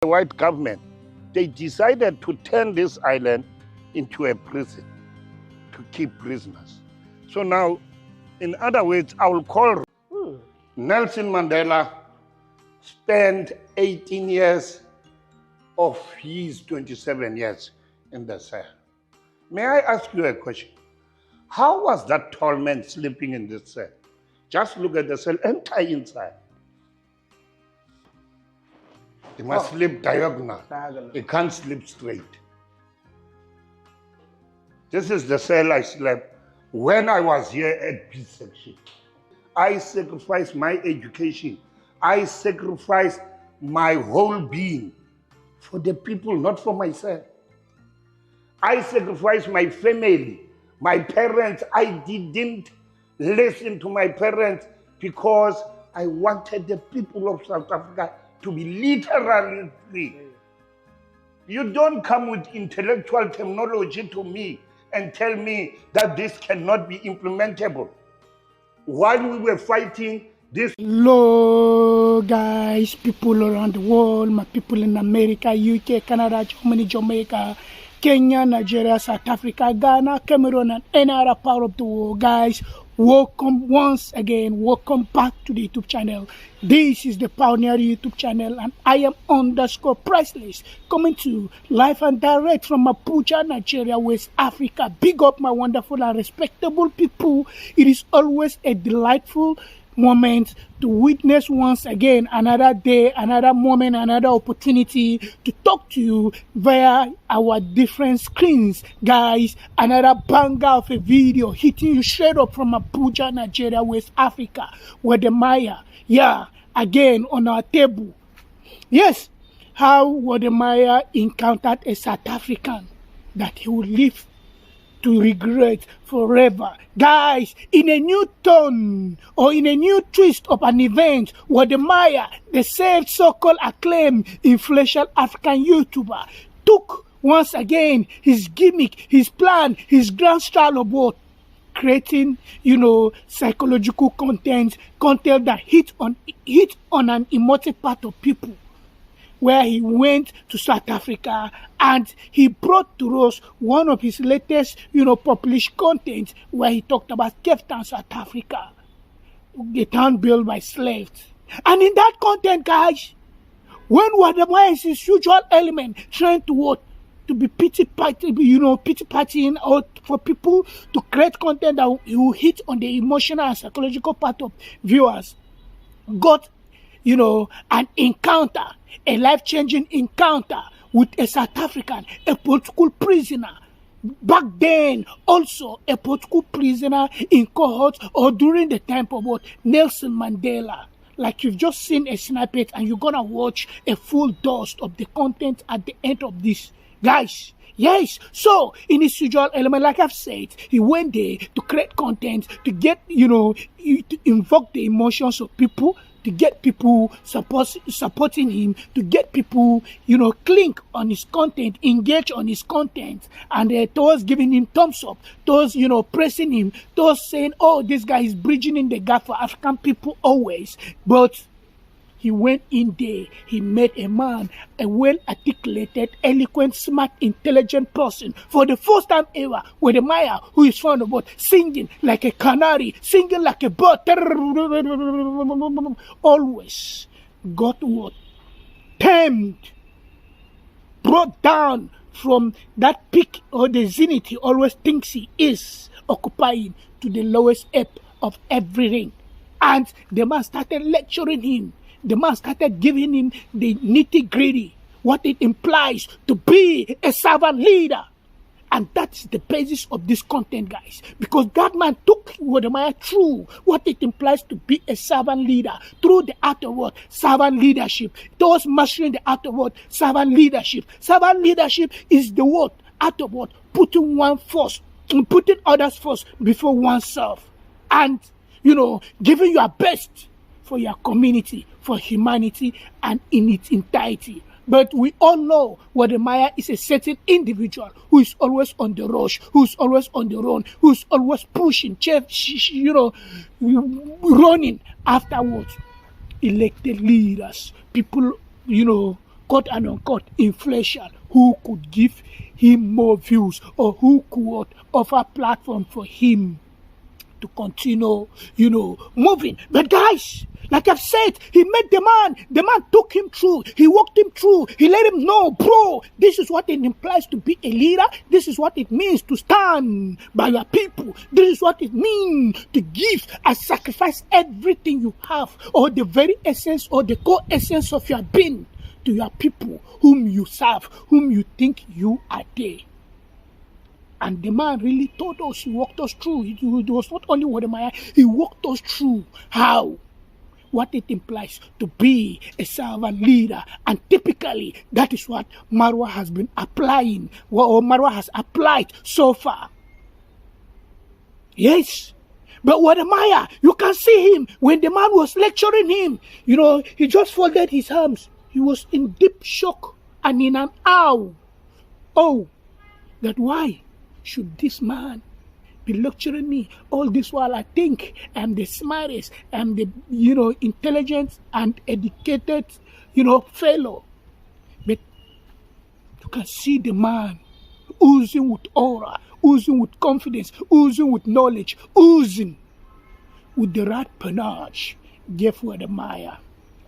The white government, they decided to turn this island into a prison to keep prisoners. So now, in other words, I will call Nelson Mandela spent 18 years of his 27 years in the cell. May I ask you a question? How was that tall man sleeping in this cell? Just look at the cell, enter inside. He must sleep diagonal. He can't sleep straight. This is the cell I slept when I was here at B section. I sacrificed my education. I sacrificed my whole being for the people, not for myself. I sacrificed my family, my parents. I didn't listen to my parents because I wanted the people of South Africa to be literally free. You don't come with intellectual terminology to me and tell me that this cannot be implementable. While we were fighting this... Hello guys, people around the world, my people in America, UK, Canada, Germany, Jamaica, Kenya, Nigeria, South Africa, Ghana, Cameroon, and any other part of the world. Guys, welcome once again, welcome back to the YouTube channel. This is the Pioneer YouTube channel, and I am _priceless, coming to you live and direct from Abuja, Nigeria, West Africa. Big up my wonderful and respectable people. It is always a delightful moment to witness once again another day, another moment, another opportunity to talk to you via our different screens. Guys, another banger of a video hitting you straight up from Abuja, Nigeria, West Africa, Wode Maya. Yeah, again on our table. Yes, how Wode Maya encountered a South African that he would live to regret forever. Guys, in a new tone or in a new twist of an event, Wode Maya, the said so-called acclaimed influential African YouTuber, took once again his gimmick, his plan, his grand style of what? Creating, psychological content that hit on an emotive part of people, where he went to South Africa and he brought to us one of his latest, published content where he talked about Cape Town, South Africa, the town built by slaves. And in that content, guys, when Wode Maya is his usual element, trying to what? To be pity partying, or for people to create content that will hit on the emotional and psychological part of viewers, got an encounter, a life-changing encounter with a South African, a political prisoner. Back then, also a political prisoner in cohort or during the time of what? Nelson Mandela. Like you've just seen a snippet and you're gonna watch a full dose of the content at the end of this. Guys, yes, so in his usual element, like I've said, he went there to create content, to get, to invoke the emotions of people, to get people supporting him, to get people, click on his content, engage on his content, and towards giving him thumbs up, towards, praising him, towards saying, oh, this guy is bridging in the gap for African people always. But he went in there, he met a man, a well-articulated, eloquent, smart, intelligent person. For the first time ever, Wode Maya, who is fond of what? Singing like a canary, singing like a bird, always got what? Tamed, brought down from that peak or the zenith he always thinks he is occupying to the lowest ebb of everything. And the man started lecturing him. The man started giving him the nitty-gritty, what it implies to be a servant leader. And that's the basis of this content, guys. Because that man took Wode Maya through what it implies to be a servant leader, through the art of what? Servant leadership. Towards mastering the art of what? Servant leadership. Servant leadership is the what? Art of what? Putting one first, putting others first before oneself. And, giving your best for your community, for humanity, and in its entirety. But we all know Wode Maya is a certain individual who is always on the rush, who is always on the run, who is always pushing, running afterwards. Elected leaders, people, quote and unquote inflation, who could give him more views or who could offer platform for him to continue, moving. But guys, like I've said, he met the man. The man took him through. He walked him through. He let him know, bro, this is what it implies to be a leader. This is what it means to stand by your people. This is what it means to give and sacrifice everything you have, or the very essence or the core essence of your being, to your people whom you serve, whom you think you are there. And the man really told us, he walked us through. It was not only Wode Maya, he walked us through what it implies to be a servant leader. And typically, that is what Marwa has been applying, or Marwa has applied so far. Yes. But Wode Maya, you can see him, when the man was lecturing him, he just folded his arms. He was in deep shock and in an awe. Oh, that why should this man be lecturing me all this while I think I'm the smartest, I'm the, intelligent and educated, fellow. But you can see the man oozing with aura, oozing with confidence, oozing with knowledge, oozing with the right panache, gave Wode Maya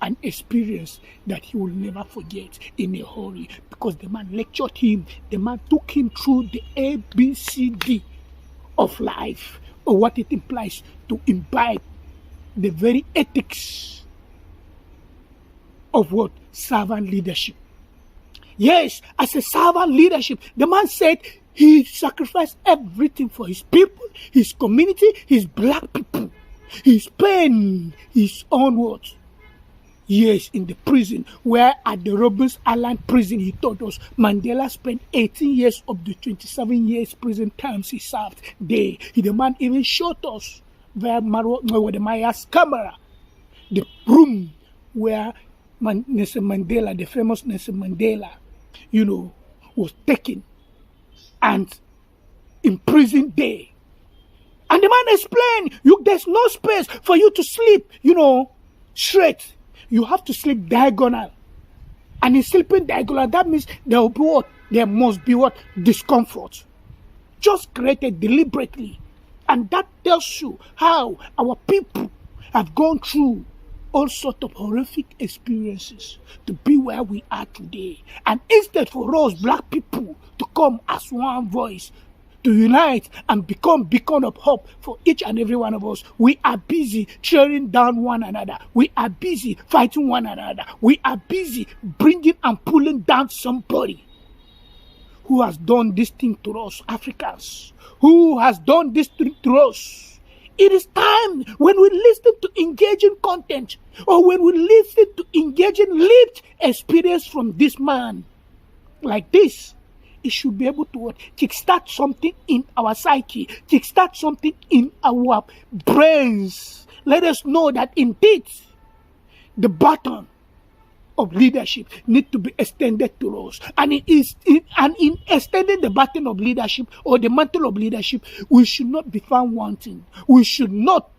an experience that he will never forget in a hurry, because the man lectured him. The man took him through the ABCD of life, or what it implies to imbibe the very ethics of what? Servant leadership. Yes, as a servant leadership, the man said he sacrificed everything for his people, his community, his black people, his pain, his onwards. Yes, in the prison, where at the Robben Island prison, he told us Mandela spent 18 years of the 27 years prison terms he served there. The man even showed us via Wode Maya's camera the room where Nelson Mandela, the famous Nelson Mandela, was taken and imprisoned there. And the man explained, there's no space for you to sleep, straight. You have to sleep diagonal. And in sleeping diagonal, that means there must be discomfort. Just created deliberately. And that tells you how our people have gone through all sorts of horrific experiences to be where we are today. And instead for us black people to come as one voice, to unite and become beacon of hope for each and every one of us, we are busy tearing down one another. We are busy fighting one another. We are busy bringing and pulling down somebody who has done this thing to us, Africans, who has done this thing to us. It is time, when we listen to engaging content, or when we listen to engaging lived experience from this man like this, it should be able to kickstart something in our psyche, kickstart something in our brains. Let us know that indeed the baton of leadership needs to be extended to us. And in extending the baton of leadership, or the mantle of leadership, we should not be found wanting. We should not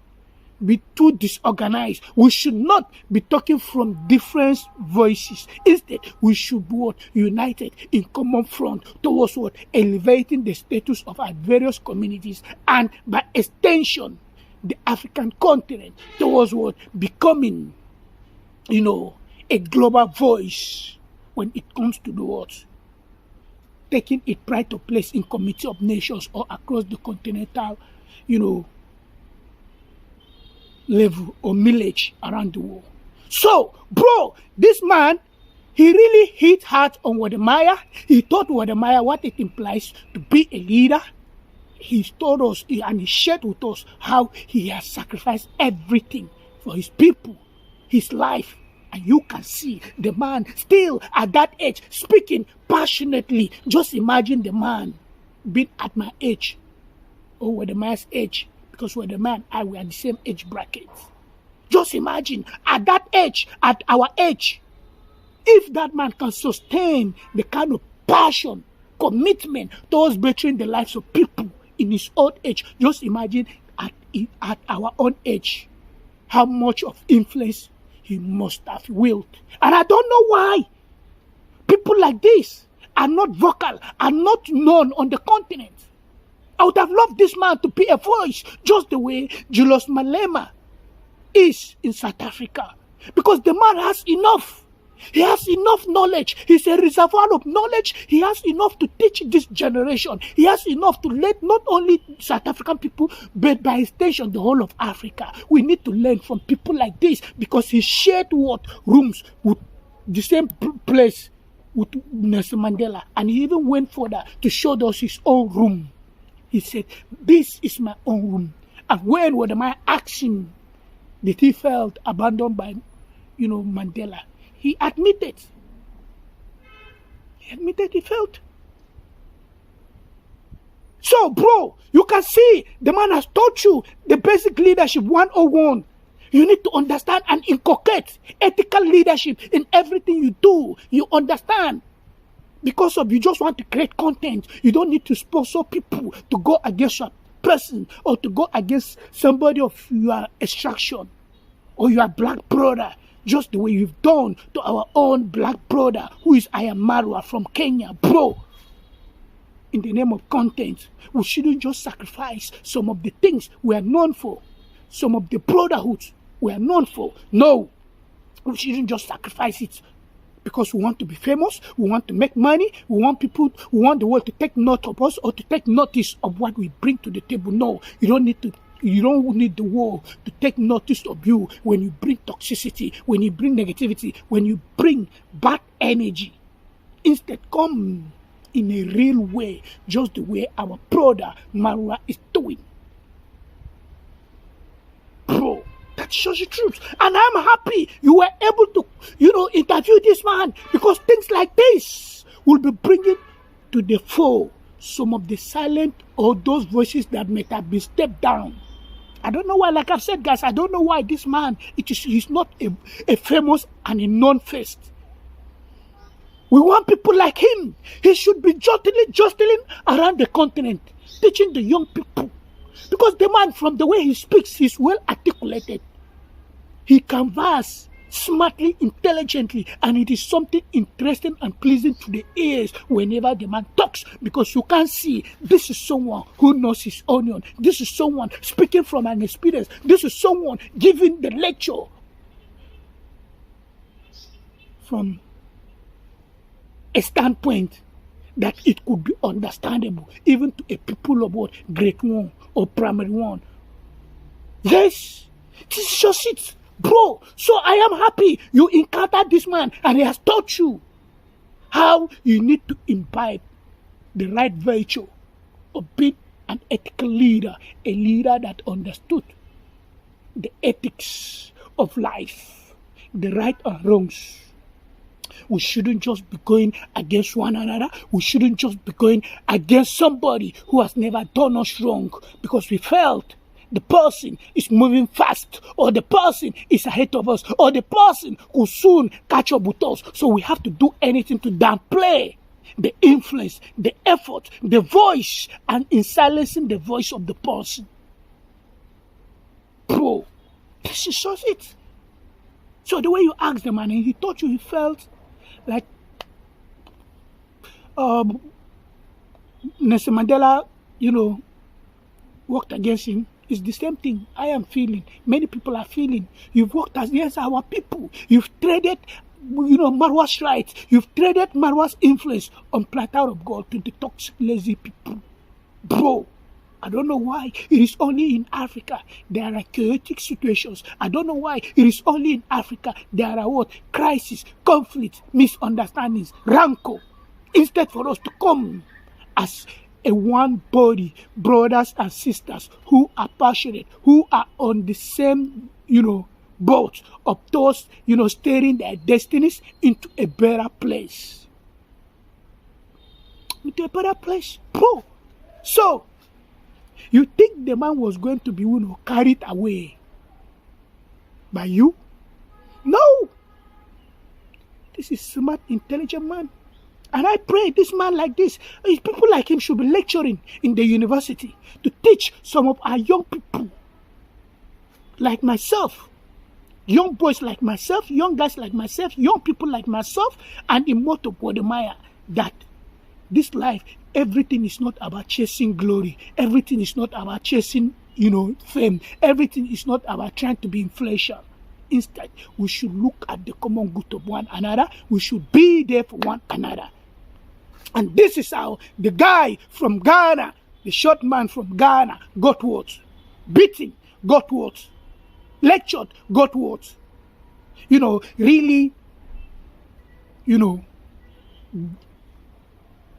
be too disorganized. We should not be talking from different voices. Instead, we should be united in common front towards elevating the status of our various communities, and by extension, the African continent towards becoming, a global voice when it comes to the world, taking its pride of place in Committee of Nations or across the continental, level or millage around the world. So, bro, this man, he really hit hard on Wode Maya. He taught Wode Maya what it implies to be a leader. He told us and he shared with us how he has sacrificed everything for his people, his life. And you can see the man still at that age speaking passionately. Just imagine the man being at my age, or Wode Maya's age, because Wode Maya and I were the same age bracket. Just imagine at that age, at our age, if that man can sustain the kind of passion, commitment towards bettering the lives of people in his old age, just imagine at our own age how much of influence he must have willed. And I don't know why people like this are not vocal, are not known on the continent. I would have loved this man to be a voice, just the way Julius Malema is in South Africa. Because the man has enough. He has enough knowledge. He's a reservoir of knowledge. He has enough to teach this generation. He has enough to let not only South African people, but by extension, the whole of Africa. We need to learn from people like this, because he shared what rooms with the same place with Nelson Mandela. And he even went further to show us his own room. He said, this is my own room. And when Wode Maya asked him, did he felt abandoned by, Mandela? He admitted. He felt. So, bro, you can see the man has taught you the basic leadership 101. You need to understand and inculcate ethical leadership in everything you do. You understand? Because you just want to create content. You don't need to sponsor people to go against your person or to go against somebody of your extraction or your black brother, just the way you've done to our own black brother who is Ayamarwa from Kenya. Bro, in the name of content, we shouldn't just sacrifice some of the things we are known for, some of the brotherhoods we are known for. No, we shouldn't just sacrifice it because we want to be famous, we want to make money, we want the world to take note of us or to take notice of what we bring to the table. No, you don't need the world to take notice of you when you bring toxicity, when you bring negativity, when you bring bad energy. Instead, come in a real way, just the way our brother Marwa is doing. Bro, that shows the truth. And I'm happy you were able to, interview this man, because things like this will be bringing to the fore some of the silent or those voices that may have been stepped down. I don't know why, like I've said, guys, I don't know why this man, he's not a famous and a known face. We want people like him. He should be jostling around the continent, teaching the young people. Because the man, from the way he speaks, he's well articulated. He converses smartly, intelligently, and it is something interesting and pleasing to the ears whenever the man talks, because you can see this is someone who knows his onion. This is someone speaking from an experience. This is someone giving the lecture from a standpoint that it could be understandable even to a people of what, grade 1 or primary 1. Yes, this is just it, bro. So I am happy you encountered this man and he has taught you how you need to imbibe the right virtue of being an ethical leader, a leader that understood the ethics of life, the right and wrongs. We shouldn't just be going against one another. We shouldn't just be going against somebody who has never done us wrong because we felt the person is moving fast, or the person is ahead of us, or the person will soon catch up with us. So we have to do anything to downplay the influence, the effort, the voice, and in silencing the voice of the person. Bro, this is just it. So the way you asked the man and he told you he felt like Nelson Mandela, worked against him, is the same thing I am feeling. Many people are feeling. You've worked against our people. You've traded, Marwa's rights. You've traded Marwa's influence on platter of gold to the toxic, lazy people. Bro, I don't know why it is only in Africa there are chaotic situations. I don't know why it is only in Africa there are crises, conflicts, misunderstandings, rancor. Instead for us to come as a one body, brothers and sisters who are passionate, who are on the same, boat of those, steering their destinies into a better place. Into a better place, bro. So, you think the man was going to be, carried away by you? No. This is smart, intelligent man. And I pray this man like this, people like him should be lecturing in the university to teach some of our young people, like myself, young boys like myself, young guys like myself, young people like myself, and in motto Wode Maya that this life, everything is not about chasing glory. Everything is not about chasing, fame. Everything is not about trying to be influential. Instead, we should look at the common good of one another. We should be there for one another. And this is how the guy from Ghana, the short man from Ghana, got what? Beaten, got what? Lectured, got what? Really,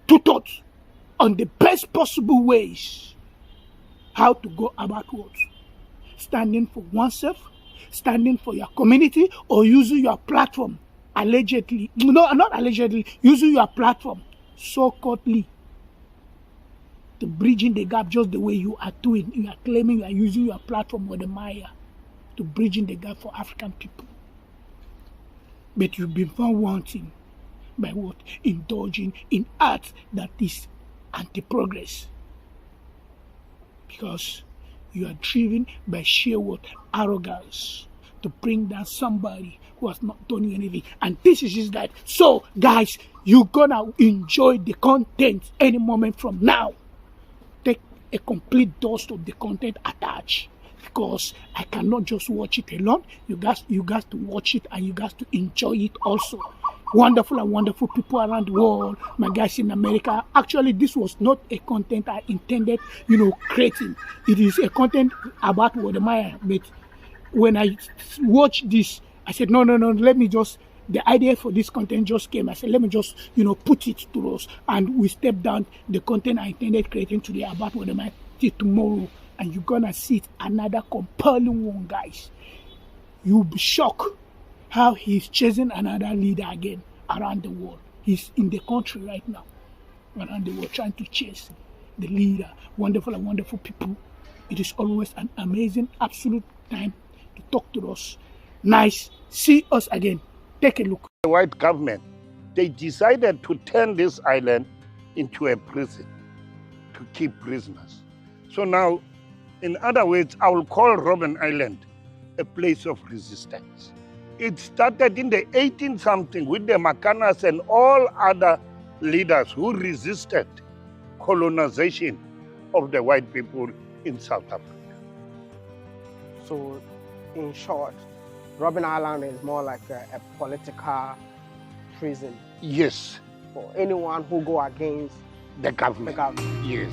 tutored on the best possible ways how to go about what? Standing for oneself, standing for your community, or using your platform allegedly, no, not allegedly, using your platform so-calledly to bridging the gap just the way you are doing. You are claiming you are using your platform Wode Maya to bridging the gap for African people. But you've been found wanting by what? Indulging in art that is anti-progress. Because you are driven by sheer what? Arrogance to bring down somebody who has not done anything. And this is his guide. So, guys, you're gonna enjoy the content any moment from now. Take a complete dose of the content attached. Because I cannot just watch it alone. You guys to watch it and you guys to enjoy it also. Wonderful and wonderful people around the world, my guys in America. Actually, this was not a content I intended, creating. It is a content about Wode Maya. But when I watched this, I said, no, the idea for this content just came. I said, let me just, put it to us. And we step down the content I intended creating today about Wode Maya till tomorrow. And you're gonna see it another compelling one, guys. You'll be shocked how he's chasing another leader again around the world. He's in the country right now, around the world, trying to chase the leader. Wonderful and wonderful people. It is always an amazing, absolute time to talk to us. Nice. See us again. Take a look. The white government, they decided to turn this island into a prison to keep prisoners. So now, in other words, I will call Robben Island a place of resistance. It started in the 18-something with the Macanas and all other leaders who resisted colonization of the white people in South Africa. So, in short, Robben Island is more like a political prison. Yes. For anyone who go against the government. Yes.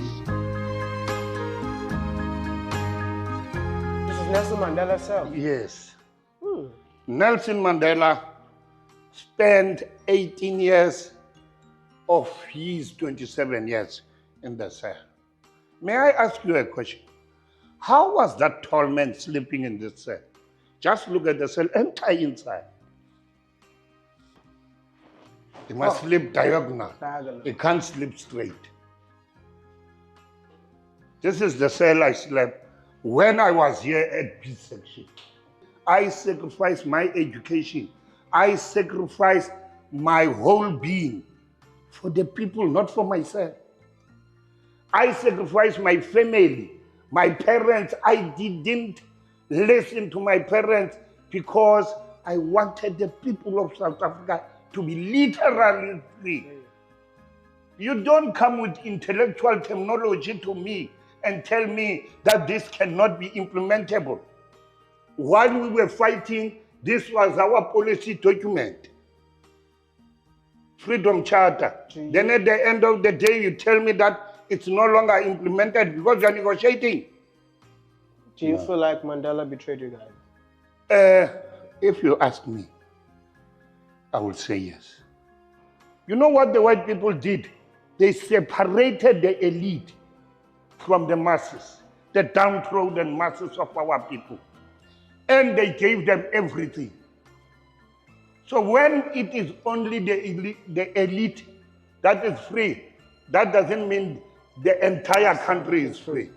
Nelson Mandela cell. Yes. Nelson Mandela spent 18 years of his 27 years in the cell. May I ask you a question? How was that tall man sleeping in this cell? Just look at the cell, enter inside. He must sleep diagonal. He can't sleep straight. This is the cell I slept when I was here at B section. I sacrificed my education. I sacrificed my whole being for the people, not for myself. I sacrificed my family, my parents. I didn't listen to my parents because I wanted the people of South Africa to be literally free. You don't come with intellectual terminology to me and tell me that this cannot be implementable. While we were fighting, this was our policy document. Freedom Charter. Then at the end of the day, you tell me that it's no longer implemented because you're negotiating. Do you feel like Mandela betrayed you guys? If you ask me, I will say yes. You know what the white people did? They separated the elite from the masses, the downtrodden masses of our people. And they gave them everything. So when it is only the elite that is free, that doesn't mean the entire country is free.